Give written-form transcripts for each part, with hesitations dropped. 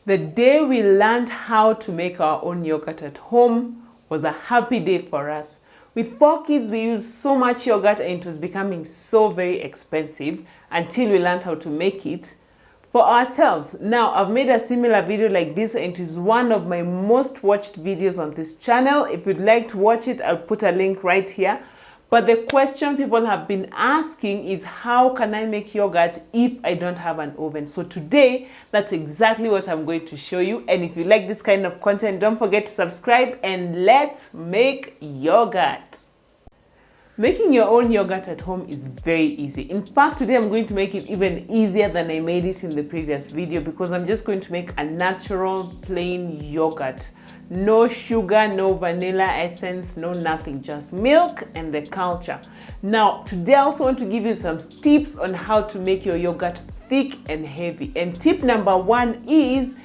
The day we learned how to make our own yogurt at home was a happy day for us. With 4 kids, we used so much yogurt and it was becoming so very expensive until we learned how to make it for ourselves. Now, I've made a similar video like this and it is one of my most watched videos on this channel. If you'd like to watch it, I'll put a link right here. But the question people have been asking is, how can I make yogurt if I don't have an oven? So today, that's exactly what I'm going to show you. And if you like this kind of content, don't forget to subscribe and let's make yogurt. Making your own yogurt at home is very easy. In fact, today I'm going to make it even easier than I made it in the previous video because I'm just going to make a natural plain yogurt. No sugar, no vanilla essence, no nothing, just milk and the culture. Now, today I also want to give you some tips on how to make your yogurt thick and heavy. And tip number 1 is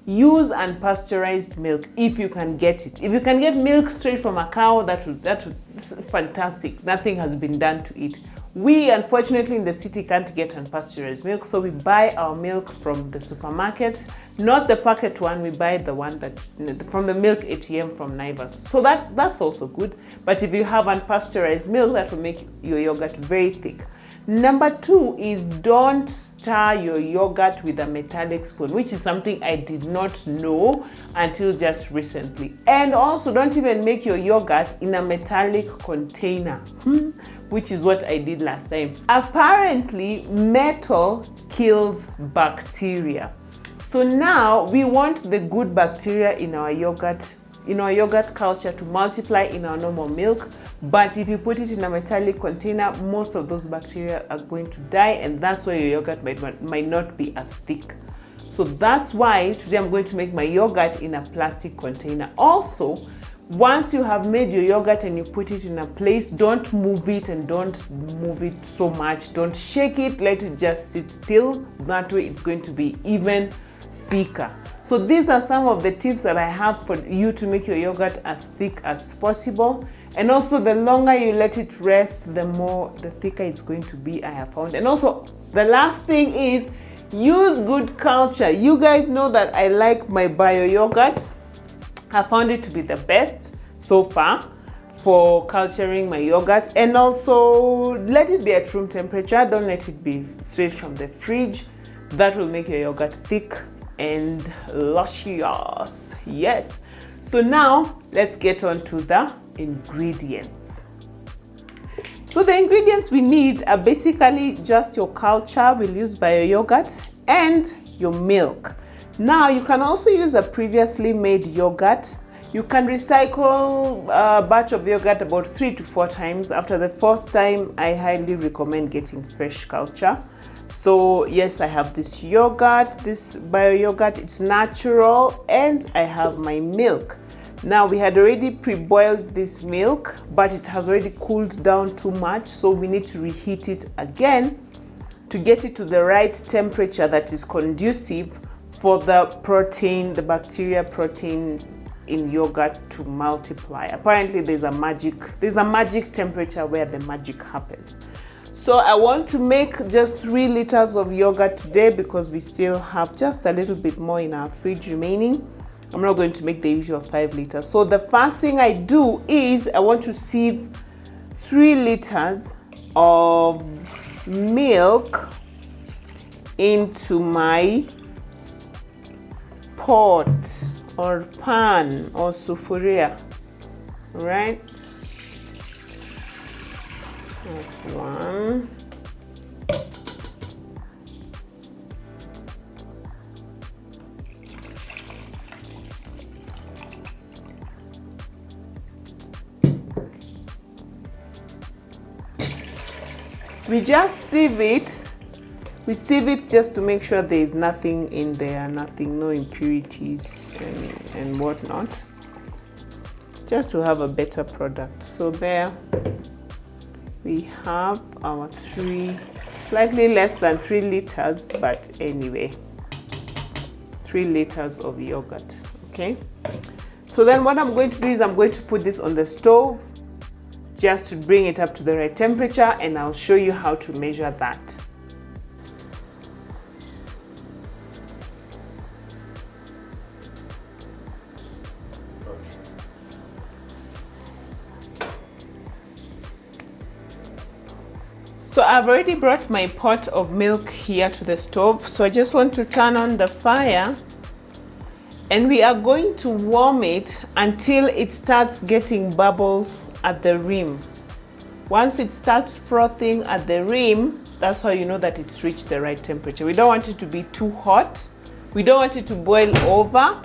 use unpasteurized milk if you can get it. If you can get milk straight from a cow, that's fantastic. Nothing has been done to it. We, unfortunately, in the city can't get unpasteurized milk, so we buy our milk from the supermarket, not the packet one. We buy the one that from the milk ATM from Naivas. So that's also good. But if you have unpasteurized milk, that will make your yogurt very thick. Number 2 is don't stir your yogurt with a metallic spoon, which is something I did not know until just recently. And also don't even make your yogurt in a metallic container, which is what I did last time. Apparently, metal kills bacteria. So now we want the good bacteria in our yogurt culture to multiply in our normal milk. But if you put it in a metallic container, most of those bacteria are going to die, and that's why your yogurt might not be as thick. So that's why today I'm going to make my yogurt in a plastic container. Also, once you have made your yogurt and you put it in a place, don't move it and don't move it so much. Don't shake it, let it just sit still. That way it's going to be even thicker. So these are some of the tips that I have for you to make your yogurt as thick as possible. And also, the longer you let it rest, the thicker it's going to be, I have found. And also, the last thing is use good culture. You guys know that I like my bio yogurt. I found it to be the best so far for culturing my yogurt. And also, let it be at room temperature. Don't let it be straight from the fridge. That will make your yogurt thick and luscious. Yes. So now let's get on to the ingredients. So the ingredients we need are basically just your culture. We'll use bio yogurt and your milk. Now you can also use a previously made yogurt. You can recycle a batch of yogurt about 3 to 4 times. After the 4th time, I highly recommend getting fresh culture. So yes, I have this yogurt, this bio yogurt, it's natural, and I have my milk. Now we had already pre-boiled this milk, but it has already cooled down too much, so we need to reheat it again to get it to the right temperature that is conducive for the protein, the bacteria protein in yogurt to multiply. Apparently there's a magic temperature where the magic happens. So I want to make just 3 liters of yogurt today because we still have just a little bit more in our fridge remaining. I'm not going to make the usual 5 liters. So the first thing I do is I want to sieve 3 liters of milk into my pot or pan or sufuria, right? That's one. We just sieve it. We sieve it just to make sure there is nothing in there, no impurities and whatnot. Just to have a better product. So there we have our slightly less than 3 liters, but anyway, 3 liters of yogurt, okay? So then what I'm going to do is I'm going to put this on the stove just to bring it up to the right temperature, and I'll show you how to measure that. So I've already brought my pot of milk here to the stove. So I just want to turn on the fire, and we are going to warm it until it starts getting bubbles at the rim. Once it starts frothing at the rim, that's how you know that it's reached the right temperature. We don't want it to be too hot. We don't want it to boil over.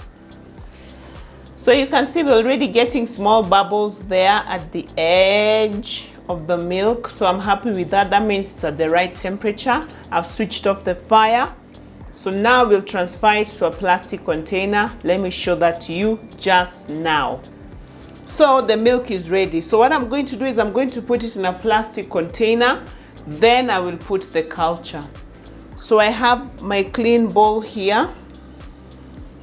So you can see we're already getting small bubbles there at the edge of the milk. So I'm happy with that. That means it's at the right temperature. I've switched off the fire. So now we'll transfer it to a plastic container. Let me show that to you just now. So the milk is ready. So what I'm going to do is I'm going to put it in a plastic container. Then I will put the culture. So I have my clean bowl here.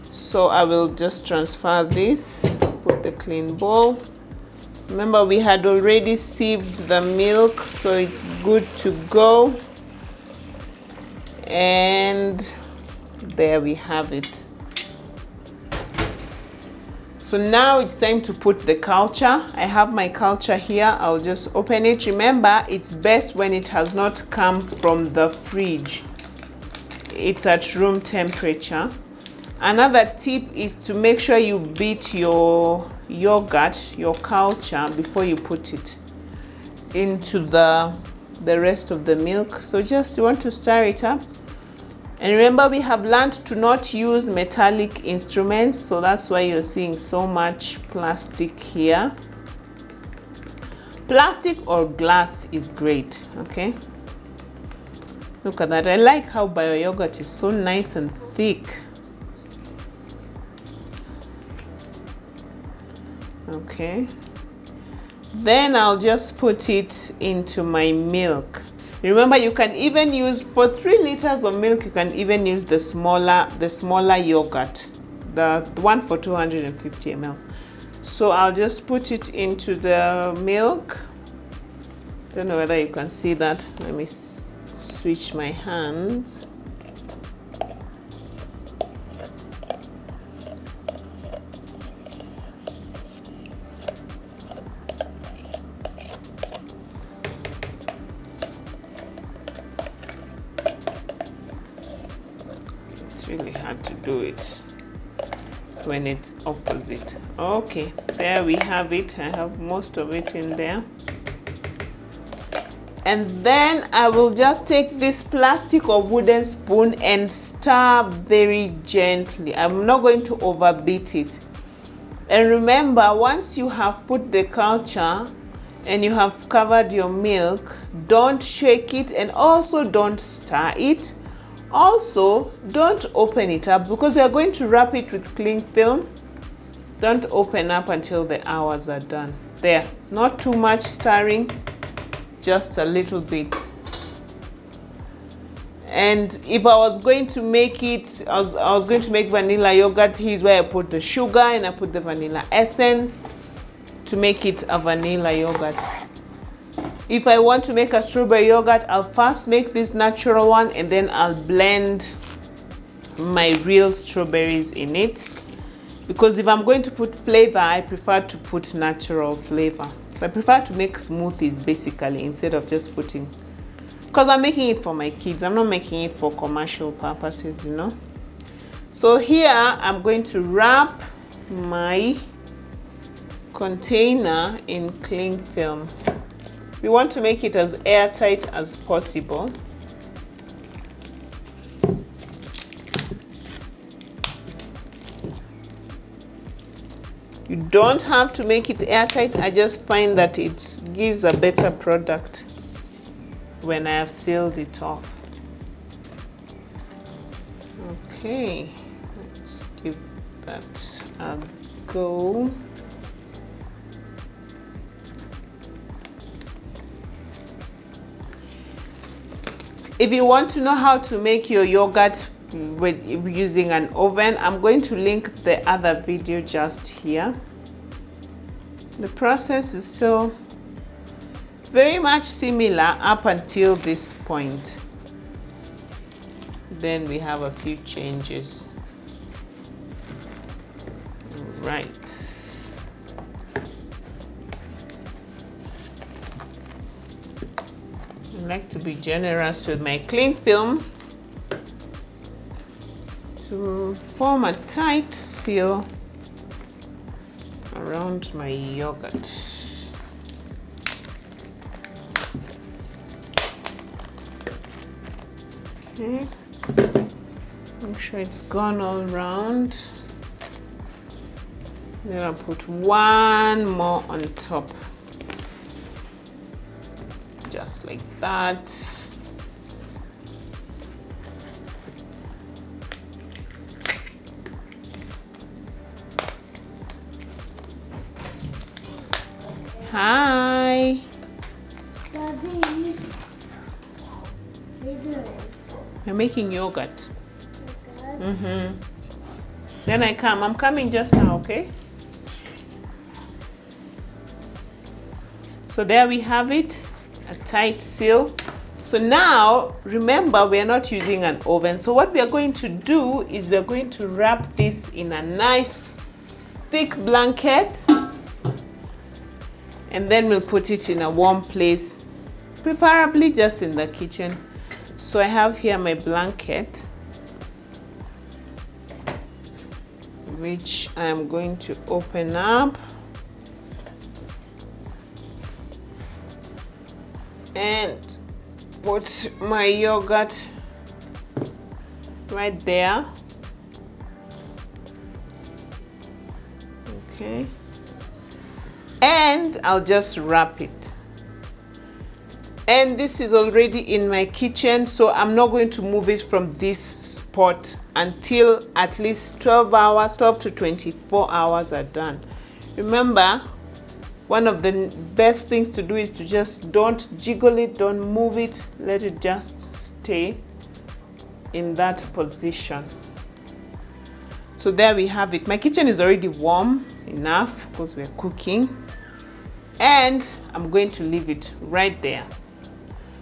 So I will just transfer this, put the clean bowl. Remember, we had already sieved the milk, so it's good to go. And there we have it. So now it's time to put the culture. I have my culture here. I'll just open it. Remember, it's best when it has not come from the fridge. It's at room temperature. Another tip is to make sure you beat your yogurt, your culture, before you put it into the rest of the milk. So just you want to stir it up. And remember, we have learned to not use metallic instruments, so that's why you're seeing so much plastic here. Plastic or glass is great, okay? Look at that. I like how bio yogurt is so nice and thick. Okay. Then I'll just put it into my milk. Remember, you can even use, for 3 liters of milk, you can even use the smaller yogurt, the one for 250 ml. So I'll just put it into the milk. Don't know whether you can see that. Let me switch my hands. It's really hard to do it when it's opposite. Okay, there we have it. I have most of it in there. And then I will just take this plastic or wooden spoon and stir very gently. I'm not going to overbeat it. And remember, once you have put the culture and you have covered your milk, don't shake it, and also don't stir it. Also, don't open it up because you're going to wrap it with cling film. Don't open up until the hours are done. There, not too much stirring, just a little bit. And if I was going to make it, I was going to make vanilla yogurt. Here's where I put the sugar and I put the vanilla essence to make it a vanilla yogurt. If I want to make a strawberry yogurt, I'll first make this natural one and then I'll blend my real strawberries in it. Because if I'm going to put flavor, I prefer to put natural flavor. So I prefer to make smoothies basically instead of just putting, because I'm making it for my kids. I'm not making it for commercial purposes, you know. So here I'm going to wrap my container in cling film. We want to make it as airtight as possible. You don't have to make it airtight. I just find that it gives a better product when I have sealed it off. Okay, let's give that a go. If you want to know how to make your yogurt with using an oven, I'm going to link the other video just here. The process is still very much similar up until this point. Then we have a few changes. Right. like to be generous with my cling film to form a tight seal around my yogurt. Okay, make sure it's gone all around. Then I'll put one more on top, just like that. Hi. Daddy, You're making yogurt. Then I come. I'm coming just now, okay? So there we have it, a tight seal. So now, remember, we are not using an oven. So what we are going to do is we are going to wrap this in a nice thick blanket, and then we'll put it in a warm place, preferably just in the kitchen. So I have here my blanket, which I'm going to open up and put my yogurt right there. Okay, and I'll just wrap it. And this is already in my kitchen, so I'm not going to move it from this spot until at least 12 to 24 hours are done. Remember, one of the best things to do is to just don't jiggle it, don't move it, let it just stay in that position. So there we have it. My kitchen is already warm enough because we're cooking, and I'm going to leave it right there.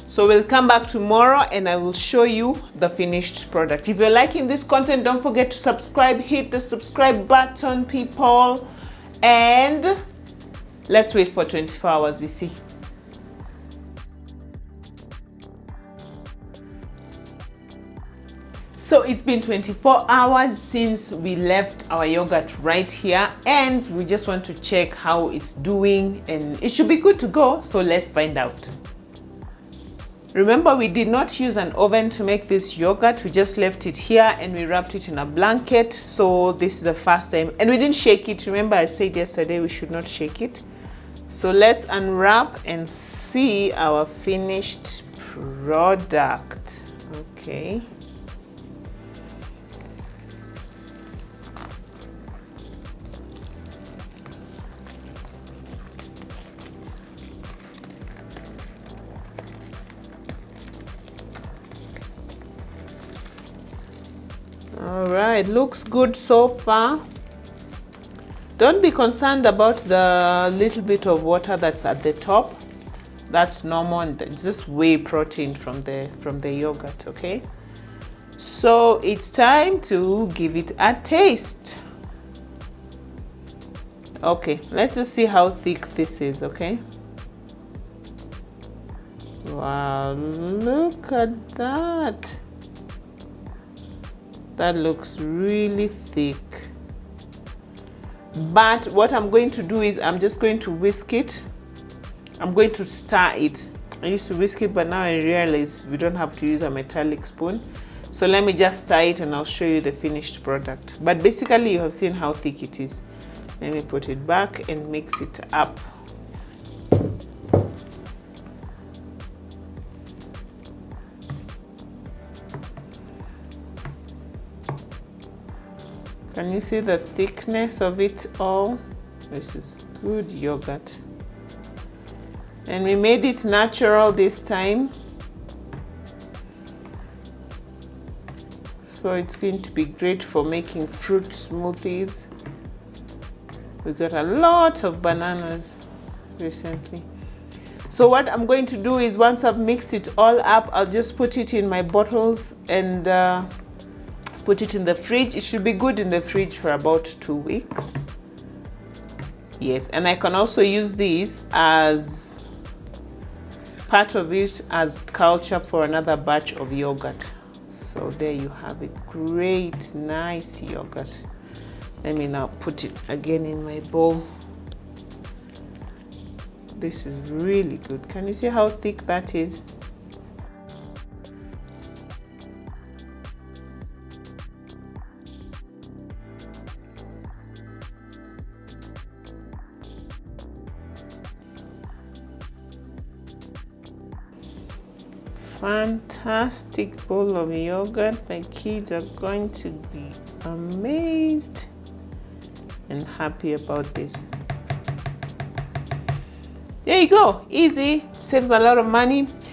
So we'll come back tomorrow and I will show you the finished product. If you're liking this content, don't forget to subscribe. Hit the subscribe button, people. And let's wait for 24 hours, we see. So it's been 24 hours since we left our yogurt right here, and we just want to check how it's doing, and it should be good to go. So let's find out. Remember, we did not use an oven to make this yogurt. We just left it here and we wrapped it in a blanket. So this is the first time, and we didn't shake it. Remember, I said yesterday we should not shake it. So let's unwrap and see our finished product. Okay. All right, looks good so far. Don't be concerned about the little bit of water that's at the top. That's normal, and it's just whey protein from the yogurt, okay? So it's time to give it a taste. Okay, let's just see how thick this is, okay? Wow, look at that. That looks really thick. But what I'm going to do is I'm just going to whisk it. I'm going to stir it. I used to whisk it, but now I realize we don't have to use a metallic spoon. So let me just stir it and I'll show you the finished product. But basically you have seen how thick it is. Let me put it back and mix it up. Can you see the thickness of it all? This is good yogurt. And we made it natural this time. So it's going to be great for making fruit smoothies. We got a lot of bananas recently. So what I'm going to do is once I've mixed it all up, I'll just put it in my bottles and put it in the fridge. It should be good in the fridge for about 2 weeks. Yes, and I can also use these as part of it as culture for another batch of yogurt. So there you have it. Great, nice yogurt. Let me now put it again in my bowl. This is really good. Can you see how thick that is? Fantastic bowl of yogurt. My kids are going to be amazed and happy about this. There you go. Easy, saves a lot of money.